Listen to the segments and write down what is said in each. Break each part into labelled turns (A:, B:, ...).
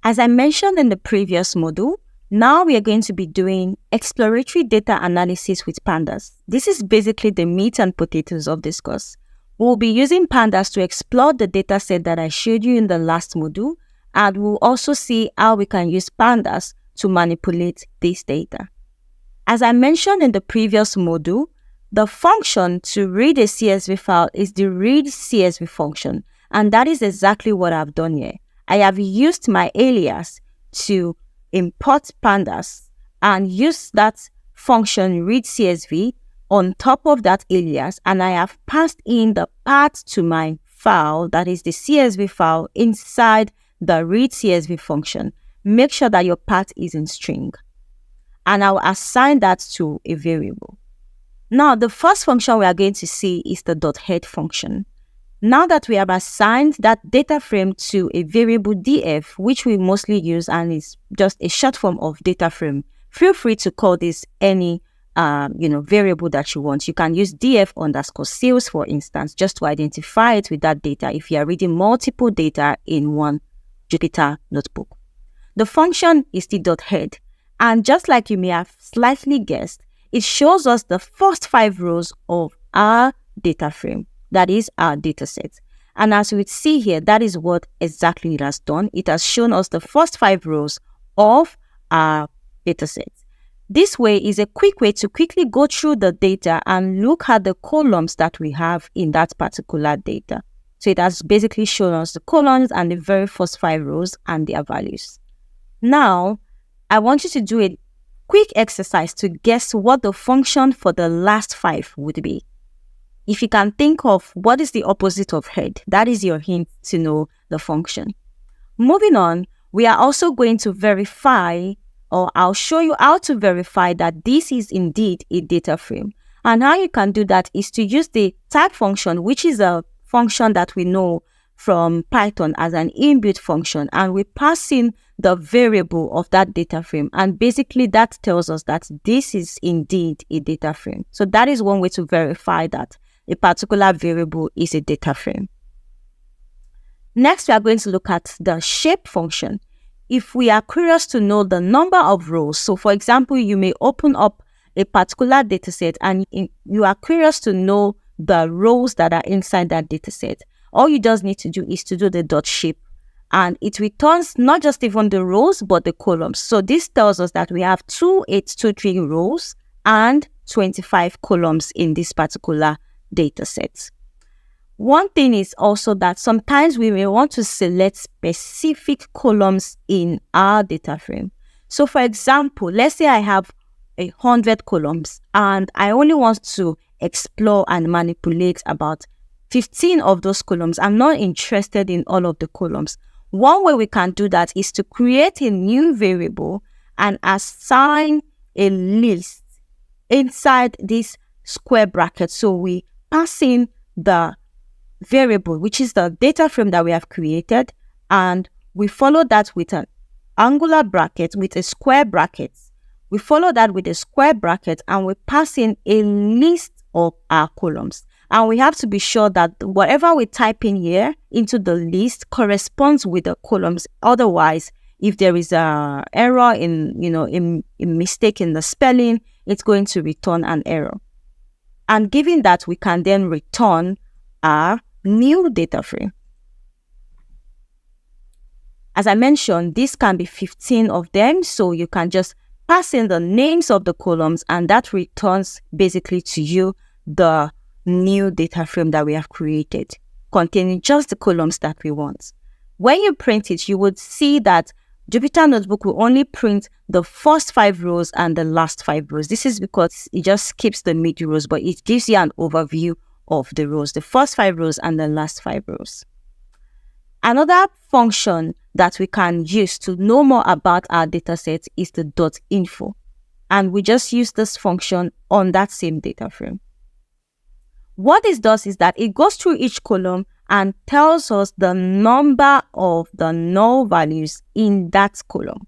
A: As I mentioned in the previous module, now we are going to be doing exploratory data analysis with Pandas. This is basically the meat and potatoes of this course. We'll be using Pandas to explore the data set that I showed you in the last module, and we'll also see how we can use Pandas to manipulate this data. As I mentioned in the previous module, the function to read a CSV file is the read CSV function, and that is exactly what I've done here. I have used my alias to import Pandas and use that function read CSV on top of that alias, and I have passed in the path to my file, that is the CSV file, inside the read CSV function. Make sure that your path is in string, and I'll assign that to a variable. Now, the first function we are going to see is the .head function. Now that we have assigned that data frame to a variable df, which we mostly use and is just a short form of data frame, feel free to call this any variable that you want. You can use df_sales, for instance, just to identify it with that data if you are reading multiple data in one Jupyter notebook. The function is the .head, and just like you may have slightly guessed, it shows us the first 5 rows of our data frame, that is our data set. And as we see here, that is what exactly it has done. It has shown us the first 5 rows of our data set. This way is a quick way to quickly go through the data and look at the columns that we have in that particular data. So it has basically shown us the columns and the very first 5 rows and their values. Now, I want you to do a quick exercise to guess what the function for the last 5 would be. If you can think of what is the opposite of head, that is your hint to know the function. Moving on, we are also going to verify, or I'll show you how to verify that this is indeed a data frame. And how you can do that is to use the type function, which is a function that we know from Python as an inbuilt function, and we pass in the variable of that data frame, and basically that tells us that this is indeed a data frame. So that is one way to verify that a particular variable is a data frame. Next, we are going to look at the shape function. If we are curious to know the number of rows, so for example, you may open up a particular data set and you are curious to know the rows that are inside that data set, all you just need to do is to do the .shape, and it returns not just even the rows but the columns. So this tells us that we have 2823 rows and 25 columns in this particular data set. One thing is also that sometimes we may want to select specific columns in our data frame. So for example, let's say I have 100 columns and I only want to explore and manipulate about 15 of those columns. I'm not interested in all of the columns. One way we can do that is to create a new variable and assign a list inside this square bracket. So we pass in the variable, which is the data frame that we have created, and we follow that with an angular bracket with a square bracket. We follow that with a square bracket and we pass in a list of our columns. And we have to be sure that whatever we type in here into the list corresponds with the columns. Otherwise, if there is an error in mistake in the spelling, it's going to return an error. And given that, we can then return our new data frame. As I mentioned, this can be 15 of them, so you can just pass in the names of the columns and that returns basically to you the new data frame that we have created, containing just the columns that we want. When you print it, you would see that Jupyter Notebook will only print the first 5 rows and the last 5 rows. This is because it just skips the mid rows, but it gives you an overview of the rows, the first 5 rows and the last 5 rows. Another function that we can use to know more about our dataset is the .info. And we just use this function on that same data frame. What this does is that it goes through each column and tells us the number of the null values in that column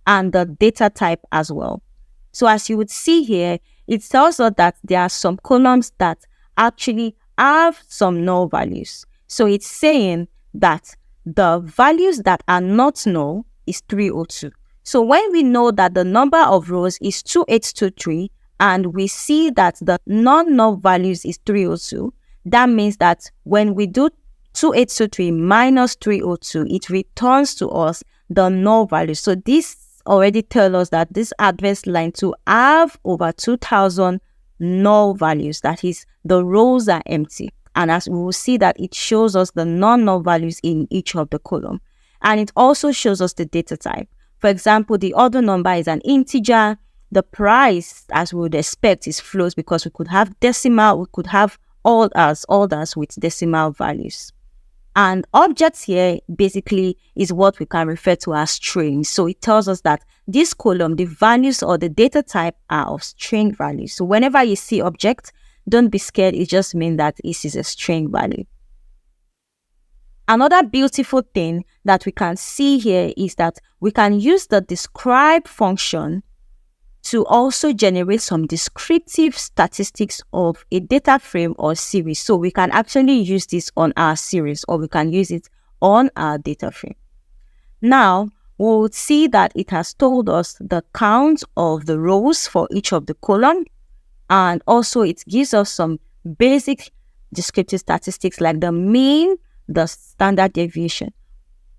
A: and the data type as well. So as you would see here, it tells us that there are some columns that actually have some null values. So it's saying that the values that are not null is 302. So when we know that the number of rows is 2823 and we see that the non-null values is 302, that means that when we do 2823 minus 302, it returns to us the null value. So this already tells us that this adverse line to have over 2000 null values, that is, the rows are empty. And as we will see that it shows us the non-null values in each of the column. And it also shows us the data type. For example, the order number is an integer. The price, as we would expect, is float because we could have decimal, we could have orders with decimal values. And objects here basically is what we can refer to as strings. So it tells us that this column, the values or the data type are of string values. So whenever you see object, don't be scared. It just means that this is a string value. Another beautiful thing that we can see here is that we can use the describe function to also generate some descriptive statistics of a data frame or series. So we can actually use this on our series, or we can use it on our data frame. Now, we'll see that it has told us the count of the rows for each of the column, and also it gives us some basic descriptive statistics like the mean, the standard deviation.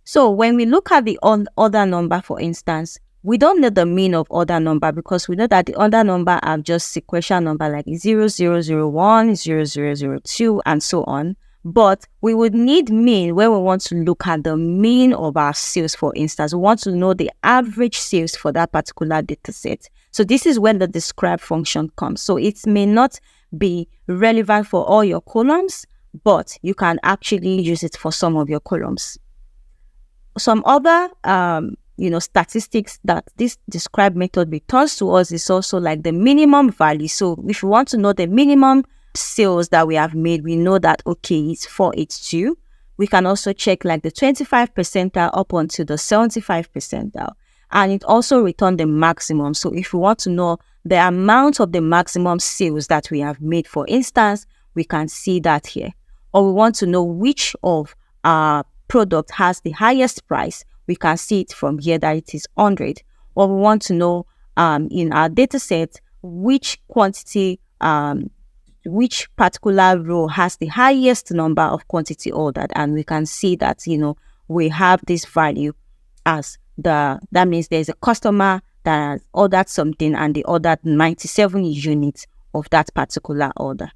A: So when we look at the order number, for instance, we don't know the mean of order number because we know that the order number are just sequential number like 0001, 0002, and so on. But we would need mean when we want to look at the mean of our sales, for instance. We want to know the average sales for that particular data set. So this is when the describe function comes. So it may not be relevant for all your columns, but you can actually use it for some of your columns. Some other statistics that this describe method returns to us is also like the minimum value. So if we want to know the minimum sales that we have made, we know that, okay, it's 482. We can also check like the 25 percentile up onto the 75 percentile. And it also returns the maximum. So if we want to know the amount of the maximum sales that we have made, for instance, we can see that here. Or we want to know which of our product has the highest price, we can see it from here that it is 100. Or we want to know in our data set which quantity, which particular row has the highest number of quantity ordered, and we can see that we have this value as that means there's a customer that has ordered something and they ordered 97 units of that particular order.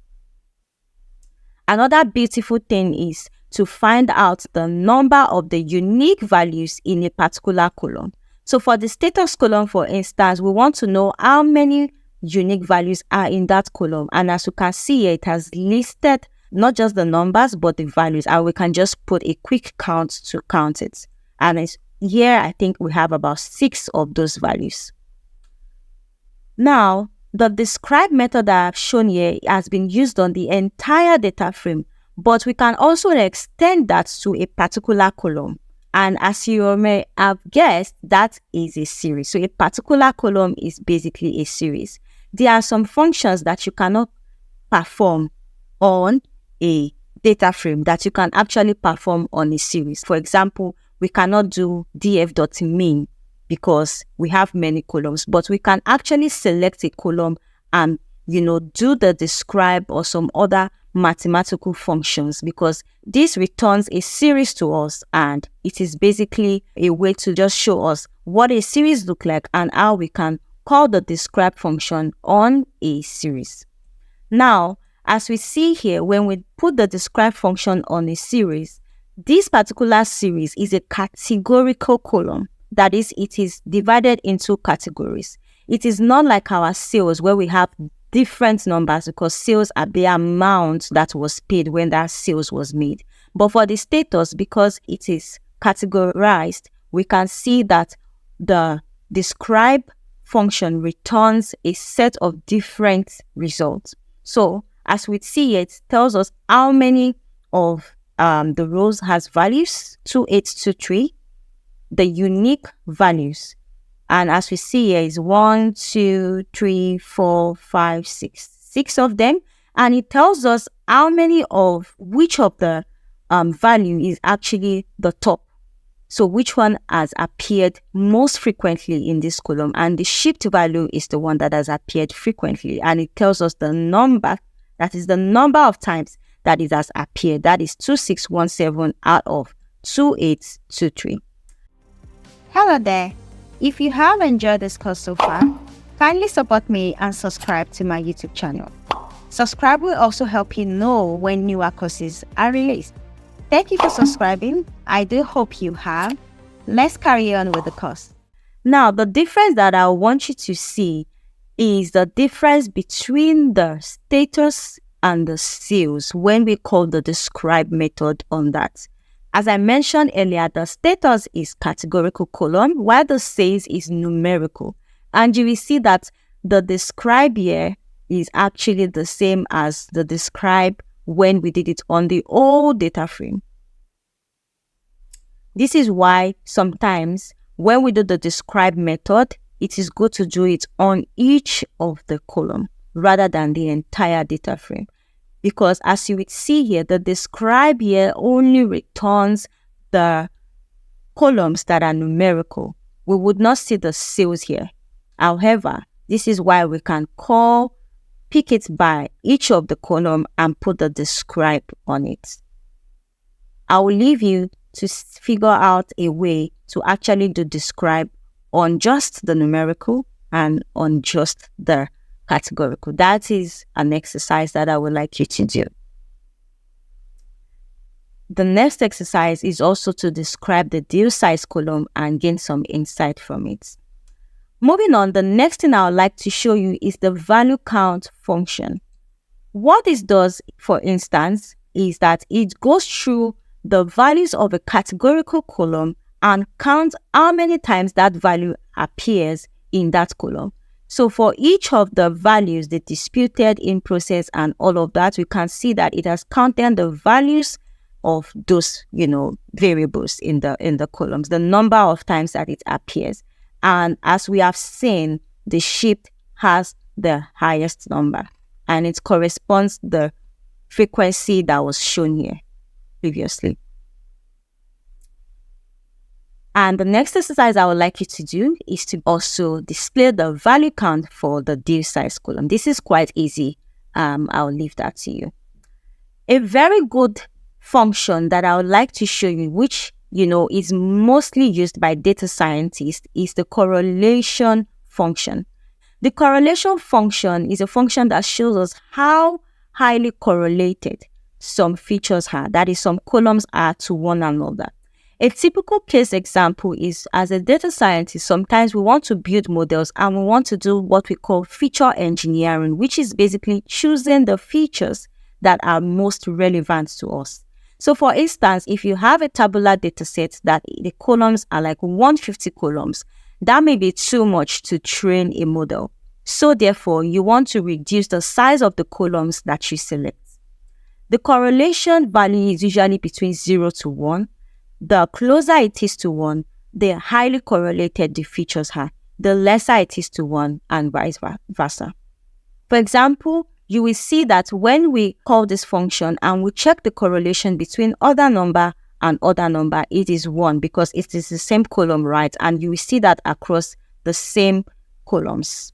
A: Another beautiful thing is to find out the number of the unique values in a particular column. So for the status column, for instance, we want to know how many unique values are in that column. And as you can see here, it has listed not just the numbers, but the values. And we can just put a quick count to count it. And here, I think we have about 6 of those values. Now, the describe method that I've shown here has been used on the entire data frame, but we can also extend that to a particular column. And as you may have guessed, that is a series. So a particular column is basically a series. There are some functions that you cannot perform on a data frame that you can actually perform on a series. For example, we cannot do df.min because we have many columns, but we can actually select a column and do the describe or some other mathematical functions, because this returns a series to us, and it is basically a way to just show us what a series looks like and how we can call the describe function on a series. Now, as we see here, when we put the describe function on a series, this particular series is a categorical column. That is, it is divided into categories. It is not like our sales where we have different numbers, because sales are the amount that was paid when that sales was made. But for the status, because it is categorized, we can see that the describe function returns a set of different results. So as we see, it tells us how many of the rows has values, 2823, the unique values. And as we see here is 1, 2, 3, 4, 5, 6. 6 of them. And it tells us how many of which of the value is actually the top. So which one has appeared most frequently in this column? And the shift value is the one that has appeared frequently. And it tells us the number, that is the number of times that it has appeared. That is 2617 out of 2823. Hello there. If you have enjoyed this course so far, kindly support me and subscribe to my YouTube channel. Subscribe will also help you know when newer courses are released. Thank you for subscribing. I do hope you have. Let's carry on with the course. Now, the difference that I want you to see is the difference between the status and the sales when we call the describe method on that. As I mentioned earlier, the status is categorical column, while the sales is numerical. And you will see that the describe here is actually the same as the describe when we did it on the old data frame. This is why sometimes when we do the describe method, it is good to do it on each of the column rather than the entire data frame. Because as you would see here, the describe here only returns the columns that are numerical. We would not see the sales here. However, this is why we can pick it by each of the column and put the describe on it. I will leave you to figure out a way to actually do describe on just the numerical and on just the categorical. That is an exercise that I would like you to do. The next exercise is also to describe the deal size column and gain some insight from it. Moving on, the next thing I would like to show you is the value count function. What this does, for instance, is that it goes through the values of a categorical column and counts how many times that value appears in that column. So for each of the values, the disputed, in process, and all of that, we can see that it has counted the values of those, variables in the columns, the number of times that it appears. And as we have seen, the shift has the highest number, and it corresponds to the frequency that was shown here previously. And the next exercise I would like you to do is to also display the value count for the deal size column. This is quite easy. I'll leave that to you. A very good function that I would like to show you, which is mostly used by data scientists, is the correlation function. The correlation function is a function that shows us how highly correlated some features are, that is, some columns are to one another. A typical case example is, as a data scientist, sometimes we want to build models and we want to do what we call feature engineering, which is basically choosing the features that are most relevant to us. So for instance, if you have a tabular data set that the columns are like 150 columns, that may be too much to train a model. So therefore, you want to reduce the size of the columns that you select. The correlation value is usually between 0 to 1. The closer it is to 1, the highly correlated the features are, the lesser it is to 1, and vice versa. For example, you will see that when we call this function and we check the correlation between other number and other number, it is 1 because it is the same column, right? And you will see that across the same columns.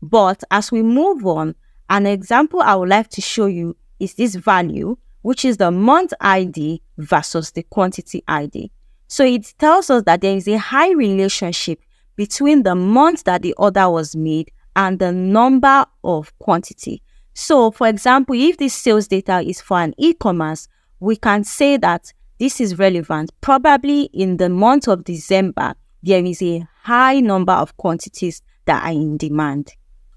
A: But as we move on, an example I would like to show you is this value, which is the month ID versus the quantity ID. So it tells us that there is a high relationship between the month that the order was made and the number of quantity. So for example, if this sales data is for an e-commerce, we can say that this is relevant. Probably in the month of December, there is a high number of quantities that are in demand.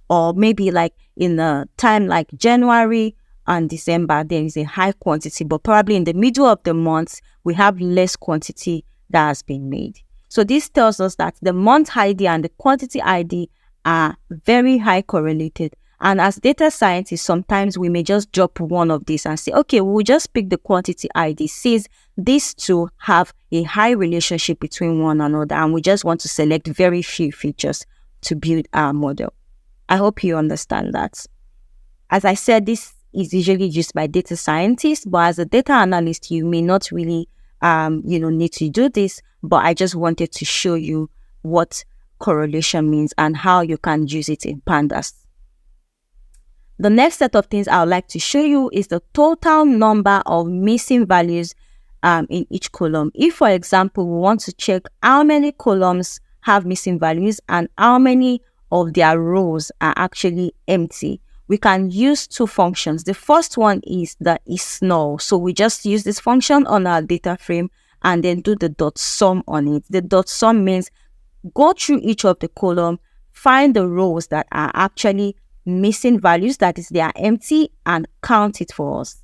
A: Or maybe like in a time like January and December, there is a high quantity, but probably in the middle of the month, we have less quantity that has been made. So this tells us that the month ID and the quantity ID are very high correlated. And as data scientists, sometimes we may just drop one of these and say, okay, we'll just pick the quantity ID, since these two have a high relationship between one another, and we just want to select very few features to build our model. I hope you understand that. As I said, this is usually used by data scientists, but as a data analyst, you may not really, need to do this. but I just wanted to show you what correlation means and how you can use it in Pandas. The next set of things I would like to show you is the total number of missing values in each column. If, for example, we want to check how many columns have missing values and how many of their rows are actually empty, we can use two functions. The first one is the isNull. So we just use this function on our data frame and then do the dot sum on it. The dot sum means go through each of the column, find the rows that are actually missing values, that is, they are empty, and count it for us.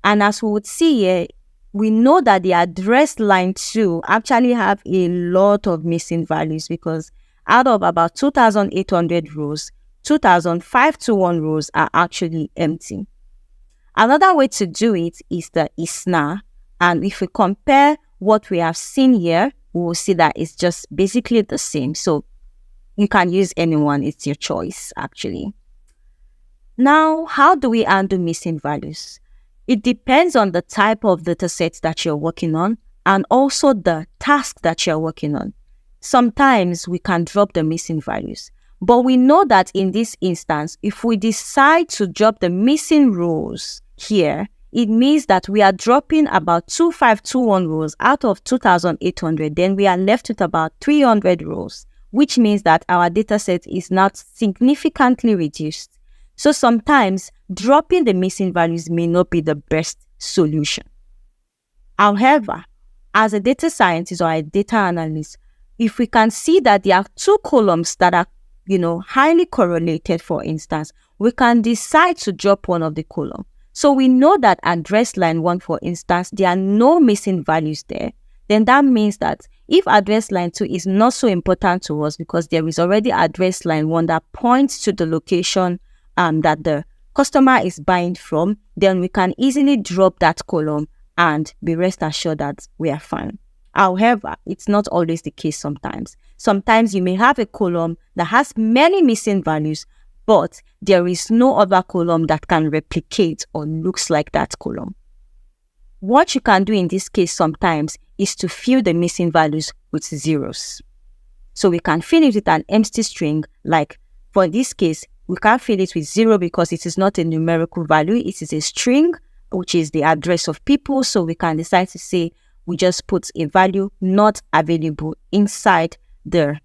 A: And as we would see here, we know that the address line 2 actually have a lot of missing values, because out of about 2,800 rows, 2,521 rows are actually empty. Another way to do it is the isNA. And if we compare what we have seen here, we will see that it's just basically the same. So you can use anyone, it's your choice actually. Now, how do we handle missing values? It depends on the type of dataset that you're working on and also the task that you're working on. Sometimes we can drop the missing values, but we know that in this instance, if we decide to drop the missing rows here, it means that we are dropping about 2,521 rows out of 2,800. Then we are left with about 300 rows, which means that our dataset is not significantly reduced. So sometimes dropping the missing values may not be the best solution. However, as a data scientist or a data analyst, if we can see that there are two columns that are, highly correlated, for instance, we can decide to drop one of the columns. So we know that address line 1, for instance, there are no missing values there. Then that means that if address line 2 is not so important to us because there is already address line 1 that points to the location that the customer is buying from, then we can easily drop that column and be rest assured that we are fine. However, it's not always the case sometimes. Sometimes you may have a column that has many missing values, but there is no other column that can replicate or looks like that column. What you can do in this case sometimes is to fill the missing values with zeros. So we can fill it with an empty string, like for this case, we can't fill it with 0 because it is not a numerical value. It is a string, which is the address of people. So we can decide to say we just put a value not available inside the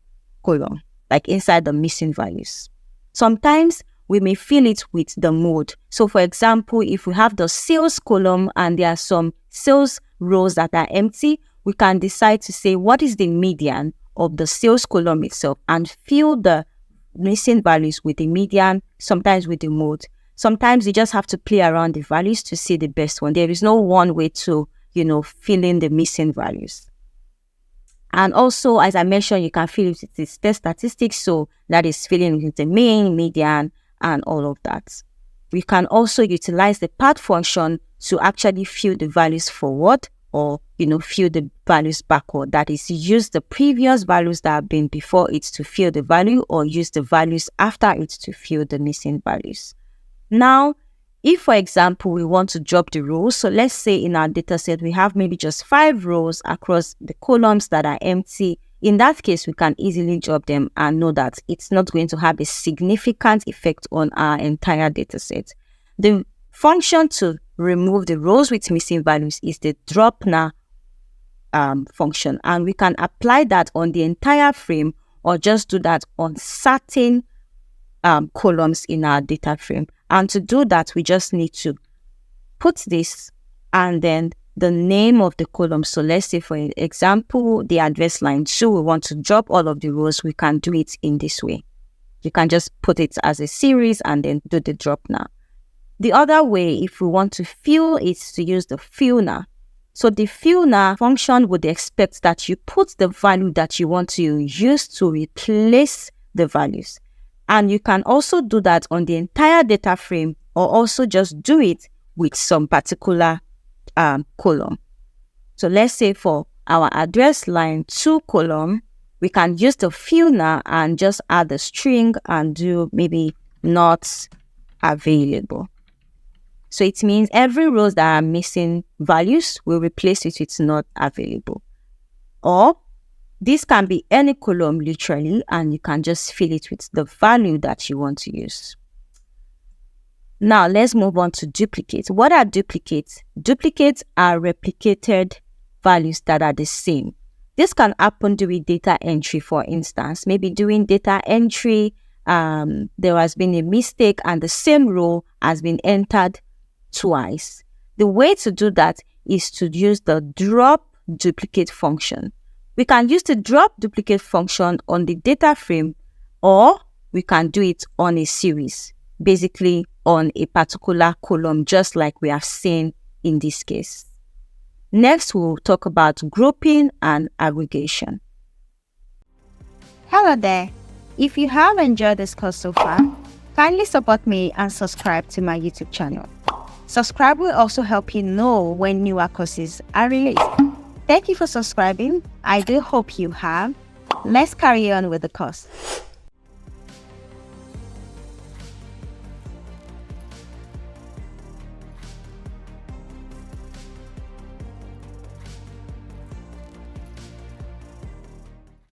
A: column, like inside the missing values. Sometimes we may fill it with the mode. So for example, if we have the sales column and there are some sales rows that are empty, we can decide to say what is the median of the sales column itself and fill the missing values with the median, sometimes with the mode. Sometimes you just have to play around the values to see the best one. There is no one way to, fill in the missing values. And also, as I mentioned, you can fill it with the test statistics. So that is filling with the mean, median, and all of that. We can also utilize the path function to actually fill the values forward or, fill the values backward. That is, use the previous values that have been before it to fill the value or use the values after it to fill the missing values. Now, if, for example, we want to drop the rows, so let's say in our data set, we have maybe just 5 rows across the columns that are empty. In that case, we can easily drop them and know that it's not going to have a significant effect on our entire data set. The function to remove the rows with missing values is the dropNA function, and we can apply that on the entire frame or just do that on certain columns in our data frame. And to do that, we just need to put this and then the name of the column. So let's say, for example, the address line 2, we want to drop all of the rows. We can do it in this way. You can just put it as a series and then do the drop now. The other way, if we want to fill, is to use the fill now. So the fill now function would expect that you put the value that you want to use to replace the values. And you can also do that on the entire data frame or also just do it with some particular column. So let's say for our address line 2 column, we can use the fill now and just add the string and do maybe not available. So it means every rows that are missing values will replace it with not available. Or This can be any column literally, and you can just fill it with the value that you want to use. Now let's move on to duplicates. What are duplicates? Duplicates are replicated values that are the same. This can happen during data entry, for instance. Maybe during data entry, there has been a mistake and the same row has been entered twice. The way to do that is to use the drop duplicate function. We can use the drop duplicate function on the data frame, or we can do it on a series, basically on a particular column, just like we have seen in this case. Next, we'll talk about grouping and aggregation. Hello there. If you have enjoyed this course so far, kindly support me and subscribe to my YouTube channel. Subscribe will also help you know when newer courses are released. Thank you for subscribing. I do hope you have. Let's carry on with the course.